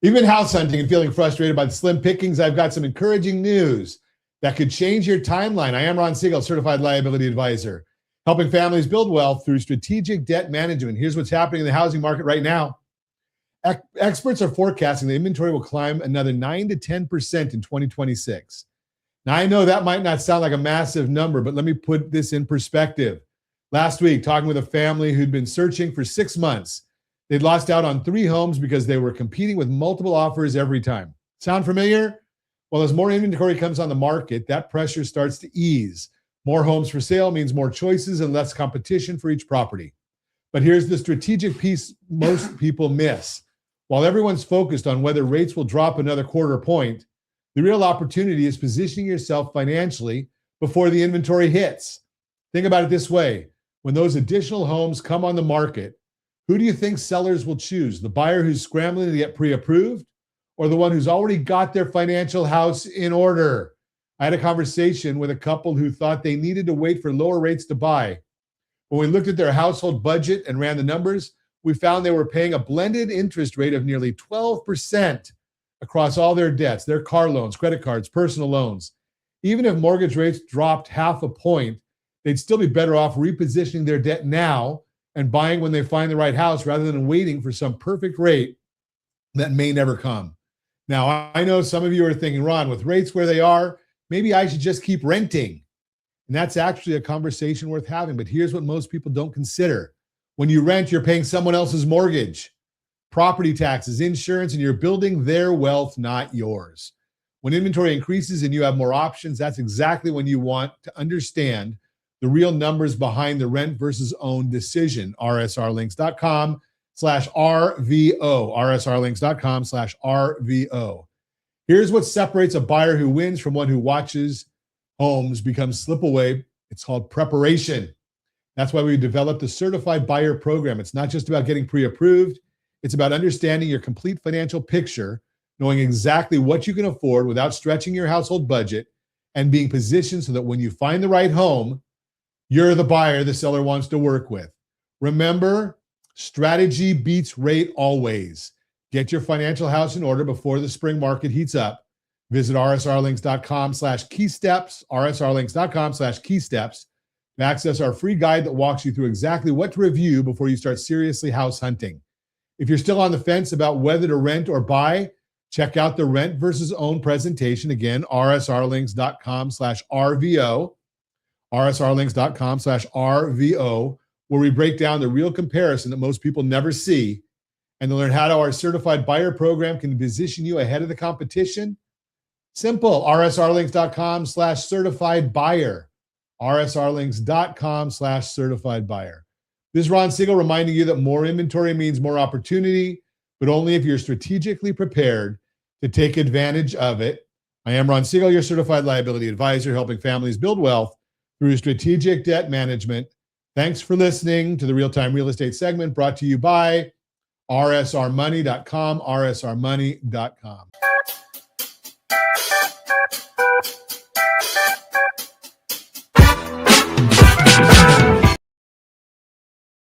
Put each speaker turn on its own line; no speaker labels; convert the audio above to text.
Even house hunting and feeling frustrated by the slim pickings, I've got some encouraging news that could change your timeline. I am Ron Siegel, certified liability advisor, helping families build wealth through strategic debt management. Here's what's happening in the housing market right now. Experts are forecasting the inventory will climb another 9 to 10% in 2026. Now, I know that might not sound like a massive number, but let me put this in perspective. Last week, talking with a family who'd been searching for 6 months, they'd lost out on 3 homes because they were competing with multiple offers every time. Sound familiar? Well, as more inventory comes on the market, that pressure starts to ease. More homes for sale means more choices and less competition for each property. But here's the strategic piece most people miss. While everyone's focused on whether rates will drop another quarter point, the real opportunity is positioning yourself financially before the inventory hits. Think about it this way. When those additional homes come on the market, who do you think sellers will choose? The buyer who's scrambling to get pre-approved or the one who's already got their financial house in order? I had a conversation with a couple who thought they needed to wait for lower rates to buy. When we looked at their household budget and ran the numbers, we found they were paying a blended interest rate of nearly 12% across all their debts, their car loans, credit cards, personal loans. Even if mortgage rates dropped half a point, they'd still be better off repositioning their debt now and buying when they find the right house rather than waiting for some perfect rate that may never come. Now, I know some of you are thinking, Ron, with rates where they are, maybe I should just keep renting. And that's actually a conversation worth having. But here's what most people don't consider. When you rent, you're paying someone else's mortgage, property taxes, insurance, and you're building their wealth, not yours. When inventory increases and you have more options, that's exactly when you want to understand the real numbers behind the rent versus own decision. rsrlinks.com/RVO. rsrlinks.com/RVO. Here's what separates a buyer who wins from one who watches homes become slip away. It's called preparation. That's why we developed the Certified Buyer Program. It's not just about getting pre-approved. It's about understanding your complete financial picture, knowing exactly what you can afford without stretching your household budget, and being positioned so that when you find the right home, you're the buyer the seller wants to work with. Remember, strategy beats rate always. Get your financial house in order before the spring market heats up. Visit rsrlinks.com/keysteps, rsrlinks.com/keysteps, to access our free guide that walks you through exactly what to review before you start seriously house hunting. If you're still on the fence about whether to rent or buy, check out the rent versus own presentation. Again, rsrlinks.com/RVO, rsrlinks.com/RVO, where we break down the real comparison that most people never see, and to learn how our certified buyer program can position you ahead of the competition. Simple, rsrlinks.com/certified buyer, rsrlinks.com/certified buyer. This is Ron Siegel reminding you that more inventory means more opportunity, but only if you're strategically prepared to take advantage of it. I am Ron Siegel, your certified liability advisor, helping families build wealth through strategic debt management. Thanks for listening to the Real-Time Real Estate segment brought to you by rsrmoney.com, rsrmoney.com.